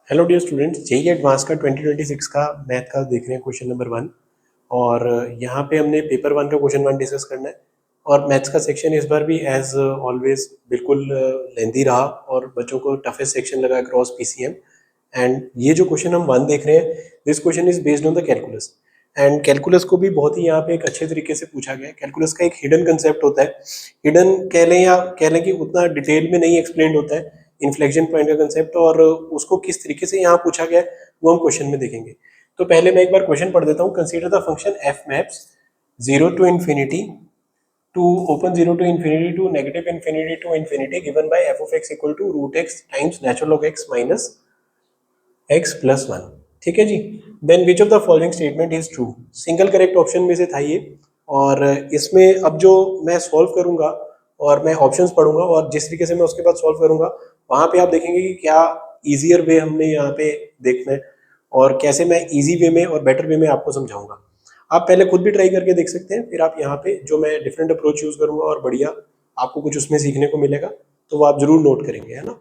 Hello dear students, JEE advance का 2026 का math का देख रहे हैं क्वेश्चन नंबर 1। और यहाँ पे हमने पेपर 1 का क्वेश्चन 1 डिस्कस करना है। और मैथ्स का सेक्शन इस बार भी एज ऑलवेज बिल्कुल लेंदी रहा और बच्चों को टफेस्ट सेक्शन लगा क्रॉस पीसीएम। एंड ये जो क्वेश्चन हम 1 देख रहे हैं, this question is based on the calculus. And calculus को भी बहुत ही यहाँ पे एक अच्छे तरीके से पूछा गया है। कैलकुलस का एक हिडन कंसेप्ट होता है, हिडन कह लें या कह लें कि उतना डिटेल में नहीं एक्सप्लेन होता है इन्फ्लेक्शन पॉइंट का कंसेप्ट, और उसको किस तरीके से यहाँ पूछा गया है वो हम क्वेश्चन में देखेंगे। तो पहले मैं एक बार क्वेश्चन पढ़ देता हूँ। Consider the function F maps 0 to infinity to open 0 to infinity to negative infinity to infinity given by f of x equal to root x times natural log x minus x plus 1। ठीक है जी। Then which of the following statement is true. Single correct option में से था ये। और इसमें अब जो मैं सॉल्व करूंगा और मैं ऑप्शंस पढ़ूंगा और जिस तरीके से मैं उसके बाद सॉल्व करूंगा, वहां पे आप देखेंगे कि क्या इजियर वे हमने यहाँ पे देखना है और कैसे मैं इजी वे में और बेटर वे में आपको समझाऊंगा। आप पहले खुद भी ट्राई करके देख सकते हैं, फिर आप यहाँ पे जो मैं डिफरेंट अप्रोच यूज करूंगा और बढ़िया आपको कुछ उसमें सीखने को मिलेगा, तो वो आप जरूर नोट करेंगे, है ना।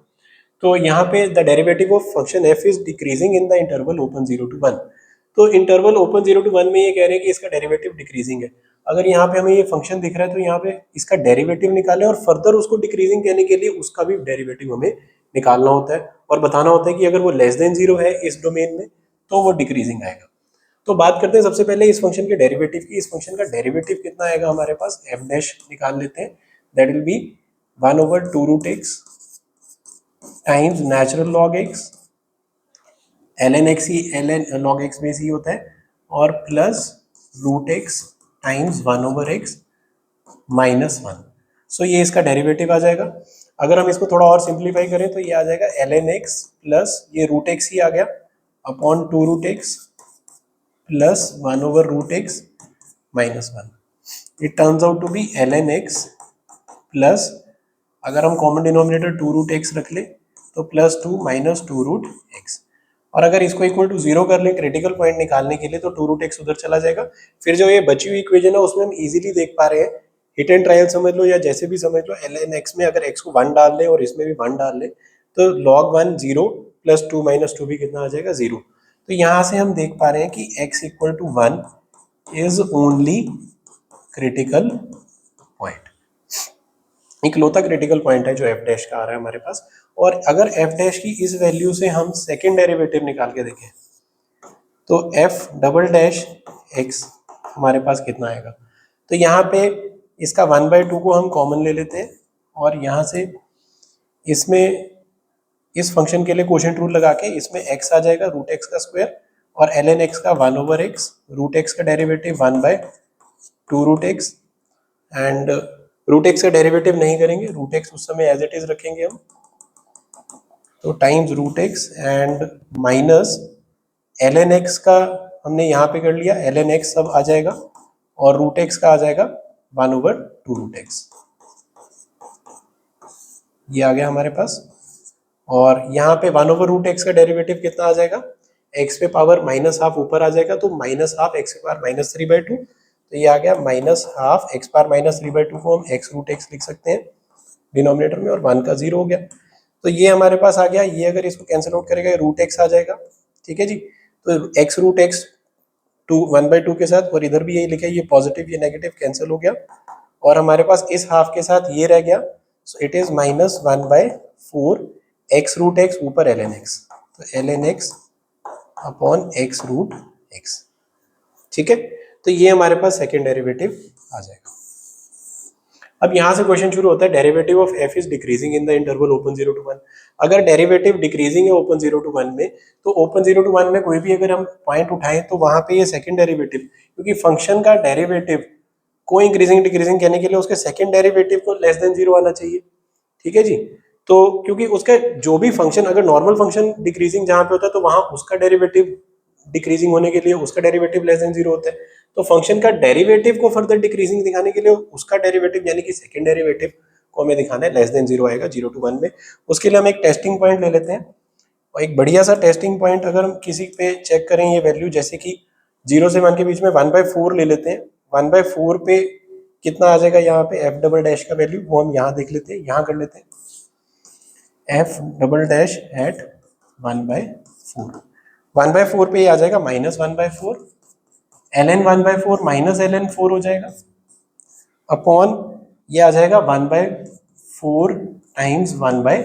तो यहाँ पे the derivative of function F is decreasing in the interval open 0 to 1। तो इंटरवल ओपन 0 to 1 में ये कह रहे हैं कि इसका डेरिवेटिव डिक्रीजिंग है। अगर यहाँ पे हमें ये फंक्शन दिख रहा है तो यहाँ पे इसका डेरिवेटिव निकालें और फर्दर उसको डिक्रीजिंग कहने के लिए उसका भी डेरिवेटिव हमें निकालना होता है और बताना होता है कि अगर वो लेस देन 0 है इस डोमेन में तो वो डिक्रीजिंग आएगा। तो बात करते हैं सबसे पहले इस फंक्शन के डेरिवेटिव की। इस फंक्शन का डेरिवेटिव कितना आएगा हमारे पास, एफ डैश निकाल लेते हैं। That will be 1/2 √x times natural log x, ln x he ln log x में ही होता है, और plus √x times 1/x minus 1। सो ये इसका डेरिवेटिव आ जाएगा। अगर हम इसको थोड़ा और सिंप्लीफाई करें तो ये आ जाएगा ln x प्लस ये √x ही आ गया upon 2√x plus 1/√x minus 1। It turns out to be ln x plus, अगर हम कॉमन डिनोमिनेटर 2√x रख ले तो प्लस 2 माइनस 2√x। और अगर इसको इक्वल टू 0 कर ले क्रिटिकल पॉइंट निकालने के लिए तो 2√x उधर चला जाएगा। फिर जो ये बची हुई इक्वेशन है उसमें हम इजीली देख पा रहे हैं, हिट एंड ट्रायल समझ लो या जैसे भी समझ लो, ln x में अगर x को 1 डाल ले और इसमें भी 1 डाल ले तो log 1 0 प्लस 2 माइनस 2 भी कितना आ जाएगा, 0। तो यहाँ से हम देख पा रहे हैं कि x equal to 1 is only critical point. इकलौता क्रिटिकल पॉइंट है जो एफ डैश का आ रहा है हमारे पास। और अगर एफ डैश की इस वैल्यू से हम सेकेंड डेरिवेटिव निकाल के देखें तो एफ डबल डैश एक्स हमारे पास कितना आएगा। तो यहाँ पे इसका 1/2 को हम कॉमन ले लेते हैं और यहाँ से इसमें इस फंक्शन के लिए क्वोशिएंट रूल लगा के इसमें x आ जाएगा √x का स्क्वायर और ln x का 1/x, √x का डेरिवेटिव 1/2 √x एंड √x का डेरिवेटिव नहीं करेंगे, √x उस समय एज इट इज रखेंगे हम, तो times √x and minus ln x का हमने यहाँ पे कर लिया, ln x सब आ जाएगा और √x का आ जाएगा 1/2 √x। ये आ गया हमारे पास। और यहाँ पे 1/√x का डेरिवेटिव कितना आ जाएगा, x पे पावर माइनस हाफ ऊपर आ जाएगा तो माइनस हाफ x पे पावर माइनस 3/2। तो ये आ गया minus half x power minus 3/2 को हम x√x लिख सकते हैं डिनोमिनेटर में और 1 का 0 हो गया। तो ये हमारे पास आ गया। ये अगर इसको कैंसिल आउट करेगा √x आ जाएगा, ठीक है जी। तो x√x 1/2 के साथ, और इधर भी यही लिखा है, ये पॉजिटिव ये नेगेटिव कैंसिल हो गया और हमारे पास इस हाफ के साथ ये रह गया। So it is minus 1/4 x√x ऊपर ln x, तो ln x अपॉन x√x, ठीक है। तो ये हमारे पास सेकेंड डेरिवेटिव आ जाएगा। अब यहाँ से क्वेश्चन शुरू होता है, derivative of f is decreasing in the interval open 0 to 1। अगर डेरिवेटिव डिक्रीजिंग है ओपन 0 to 1 में, तो ओपन 0 to 1 में कोई भी अगर हम पॉइंट उठाएं तो वहां पे ये सेकंड डेरिवेटिव, क्योंकि फंक्शन का डेरिवेटिव को इंक्रीजिंग डिक्रीजिंग कहने के लिए उसके सेकंड डेरिवेटिव को लेस देन 0 आना चाहिए, ठीक है जी। तो क्योंकि उसका जो भी फंक्शन, अगर नॉर्मल फंक्शन डिक्रीजिंग जहां पे होता है तो वहां उसका डेरिवेटिव डिक्रीजिंग होने के लिए उसका डेरिवेटिव लेस देन 0 होता है। तो फंक्शन का डेरिवेटिव को फर्दर डिक्रीजिंग दिखाने के लिए उसका डेरिवेटिव यानी कि सेकंड डेरिवेटिव को हमें दिखाना है लेस देन 0 आएगा 0 to 1 में। उसके लिए हम एक टेस्टिंग पॉइंट ले लेते हैं और एक बढ़िया सा टेस्टिंग पॉइंट अगर हम किसी पे चेक करें ये वैल्यू, जैसे कि 0 से 1 के बीच में 1/4 ले लेते हैं। 1/4 पे कितना आ जाएगा यहाँ पे एफ डबल डैश का वैल्यू, वो हम यहाँ देख लेते हैं, यहाँ कर लेते हैं एफ डबल डैश एट 1/4। 4, 1/4 पे ये आ जाएगा -1/4, ln 1/4 माइनस ln 4 हो जाएगा, अपॉन ये आ जाएगा 1/4 टाइम्स 1/2,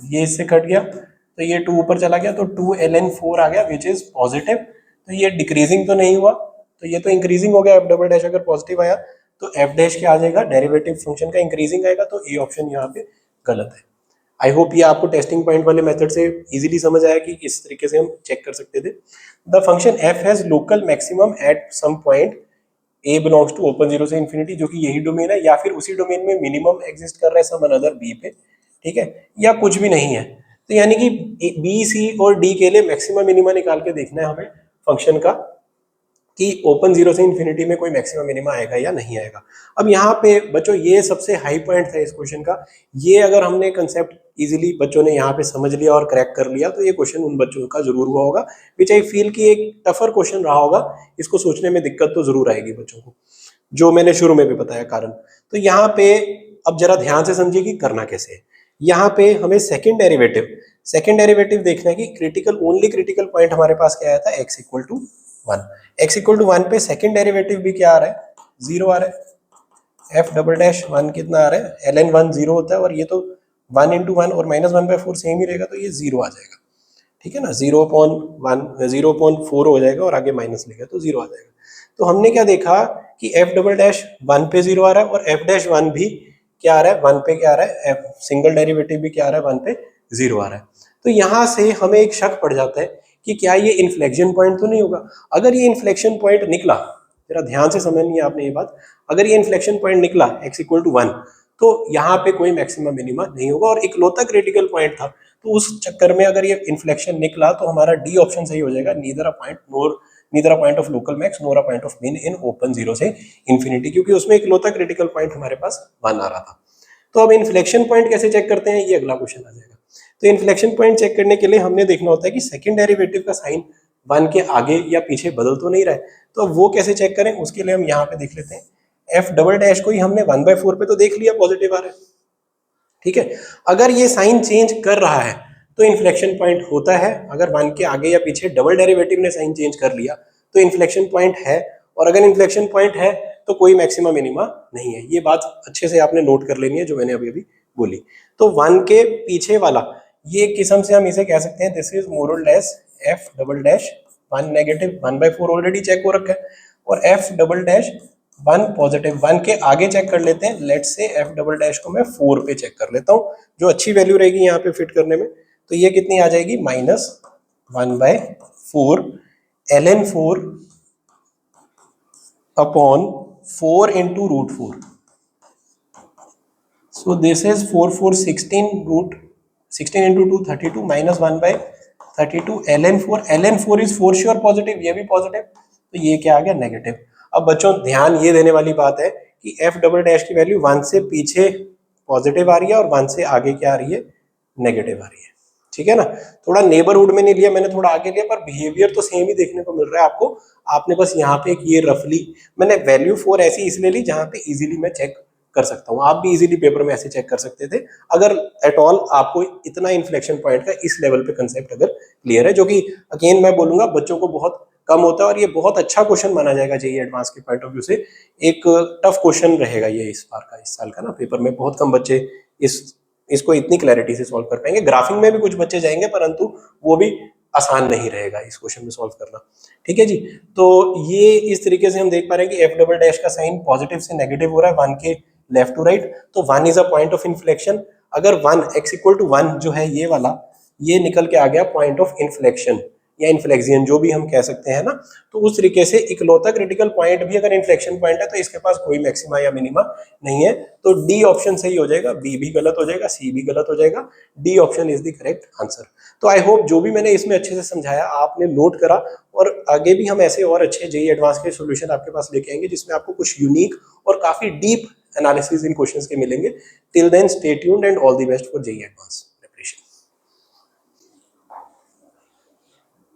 ये इससे कट गया तो ये 2 ऊपर चला गया तो 2 ln 4 आ गया विच इज पॉजिटिव। तो ये डिक्रीजिंग तो नहीं हुआ, तो ये तो इंक्रीजिंग हो गया। एफ डबल डैश अगर पॉजिटिव आया तो एफ डैश क्या आ जाएगा, डेरिवेटिव फंक्शन का इंक्रीजिंग आएगा, तो ए ऑप्शन यहाँ पे गलत है। आई होप ये आपको टेस्टिंग पॉइंट वाले मेथड से इजीली समझ आया कि किस तरीके से हम चेक कर सकते थे। The function f has local maximum at some point a belongs to open zero से इन्फिनिटी, जो कि यही डोमेन है, या फिर उसी डोमेन में मिनिमम एग्जिस्ट कर रहा है सम अनदर बी पे, ठीक है, या कुछ भी नहीं है। तो यानी कि बी सी और डी के लिए मैक्सिमम मिनिमा निकाल के देखना है हमें फंक्शन का कि ओपन जीरो से इन्फिनिटी में कोई मैक्सिमम मिनिमा आएगा या नहीं आएगा। अब यहाँ पे बच्चों ये सबसे हाई पॉइंट था इस क्वेश्चन का। ये अगर हमने कंसेप्ट इजीली बच्चों ने यहाँ पे समझ लिया और क्रैक कर लिया तो ये क्वेश्चन उन बच्चों का जरूर हुआ होगा, विच आई फील कि एक टफर क्वेश्चन रहा होगा, इसको सोचने में दिक्कत तो जरूर आएगी बच्चों को, जो मैंने शुरू में भी बताया कारण। तो यहाँ पे अब जरा ध्यान से समझिए कि करना कैसे है। यहाँ पे हमें सेकंड डेरिवेटिव देखना है कि क्रिटिकल, ओनली क्रिटिकल पॉइंट हमारे पास क्या आया था, x equal to 1। x equal to 1 पे सेकंड डेरिवेटिव भी क्या आ रहा है, 0 आ रहा है। f डबल डैश 1 कितना आ रहा है, ln 1 0 होता है, और ये तो 1 इंटू 1 और -1/4 सेम ही रहेगा, तो ये 0 आ जाएगा, ठीक है ना। 0/4 हो जाएगा और आगे माइनस लेगा तो 0 आ जाएगा। तो हमने क्या देखा कि f डबल डैश 1 पे 0 आ रहा है और f डैश 1 भी क्या आ रहा है, 1 पे क्या आ रहा है, f सिंगल डेरिवेटिव भी क्या आ रहा है, 1 पे 0 आ रहा है। तो यहाँ से हमें एक शक पड़ जाता है कि क्या ये इन्फ्लेक्शन पॉइंट तो नहीं होगा। अगर ये इन्फ्लेक्शन पॉइंट निकला, जरा ध्यान से समझनी है आपने ये बात, अगर ये इन्फ्लेक्शन पॉइंट निकला x इक्वल टू 1 तो यहाँ पे कोई मैक्सिमम मिनिमा नहीं होगा और इकलौता क्रिटिकल पॉइंट था। तो उस चक्कर में अगर ये इन्फ्लेक्शन निकला तो हमारा डी ऑप्शन सही हो जाएगा, neither a point of local max NOR a point of मिन इन ओपन जीरो से इन्फिनिटी, क्योंकि उसमें इकलौता क्रिटिकल पॉइंट हमारे पास 1 आ रहा था। तो अब इन्फ्लेक्शन पॉइंट कैसे चेक करते हैं, ये अगला क्वेश्चन आ जाएगा। तो इन्फ्लेक्शन पॉइंट चेक करने के लिए हमने देखना होता है कि सेकंड डेरिवेटिव का साइन 1 के आगे या पीछे बदल तो नहीं रहा है। तो अब वो कैसे चेक करें, उसके लिए हम यहाँ पे देख लेते हैं। एफ डबल डैश को ही हमने 1/4 पे तो देख लिया पॉजिटिव आ रहा है, ठीक है। अगर ये साइन चेंज कर रहा है तो इन्फ्लेक्शन पॉइंट होता है। अगर 1 के आगे या पीछे डबल डेरिवेटिव ने साइन चेंज कर लिया तो इन्फ्लेक्शन पॉइंट है, और अगर इन्फ्लेक्शन पॉइंट है तो कोई मैक्सिमा मिनिमा नहीं है। ये बात अच्छे से आपने नोट कर लेनी है जो मैंने अभी अभी बोली। तो 1 के पीछे वाला ये किस्म से हम इसे कह सकते हैं दिस इज मोर और less f double dash 1 negative 1/4 already check हो रखा है, और एफ डबल डैश 1 पॉजिटिव 1 के आगे चेक कर लेते हैं। Let's say F double dash को मैं 4 पे चेक कर लेता हूँ, जो अच्छी वैल्यू रहेगी यहाँ पे फिट करने में। तो ये कितनी आ जाएगी, -1/4 ln 4 upon 4 into root 4। So this is 4 4 16 root 16 into 2 32 -1/32 ln 4 is four sure positive, ये भी पॉजिटिव, तो ये क्या आ गया, नेगेटिव। अब बच्चों ध्यान ये देने वाली बात है कि एफ डबल डैश की वैल्यू 1 से पीछे पॉजिटिव आ रही है और 1 से आगे क्या आ रही है, नेगेटिव आ रही है, ठीक है ना। थोड़ा नेबरहुड में नहीं लिया मैंने, थोड़ा आगे लिया, पर बिहेवियर तो सेम ही देखने को मिल रहा है आपको। आपने बस यहाँ पे एक ये रफली मैंने वैल्यू 4 ऐसी इसलिए ली जहाँ पे इजीली मैं चेक कर सकता हूँ। आप भी इजीली पेपर में ऐसे चेक कर सकते थे अगर एट ऑल आपको इतना इन्फ्लेक्शन पॉइंट का इस लेवल पे कंसेप्ट अगर क्लियर है, जो कि अगेन मैं बोलूंगा बच्चों को बहुत कम होता है, और ये बहुत अच्छा क्वेश्चन माना जाएगा जेईई एडवांस के पॉइंट ऑफ व्यू से। एक टफ क्वेश्चन रहेगा ये इस बार का, इस साल का ना पेपर में बहुत कम बच्चे इसको इतनी क्लैरिटी से सॉल्व कर पाएंगे। ग्राफिंग में भी कुछ बच्चे जाएंगे परंतु वो भी आसान नहीं रहेगा इस क्वेश्चन में सॉल्व करना, ठीक है जी। तो ये इस तरीके से हम देख पा रहे हैं कि एफ डबल डैश का साइन पॉजिटिव से नेगेटिव हो रहा है 1 के लेफ्ट टू राइट, तो 1 is a point of inflection. अगर 1 x इक्वल टू 1 जो है ये वाला, ये निकल के आ गया पॉइंट ऑफ इन्फ्लेक्शन या इन्फ्लेक्सियन जो भी हम कह सकते हैं ना, तो उस तरीके से इकलौता क्रिटिकल पॉइंट भी अगर इन्फ्लेक्शन पॉइंट है तो इसके पास कोई मैक्सिमा या मिनिमा नहीं है। तो डी ऑप्शन सही हो जाएगा, बी भी गलत हो जाएगा, सी भी गलत हो जाएगा, D option is the correct answer. तो आई होप जो भी मैंने इसमें अच्छे से समझाया आपने नोट करा, और आगे भी हम ऐसे और अच्छे जेईई एडवांस के सॉल्यूशन आपके पास लेके आएंगे जिसमें आपको कुछ यूनिक और काफी डीप एनालिसिस इन क्वेश्चंस के मिलेंगे। Till then stay tuned and all the best for JEE advance.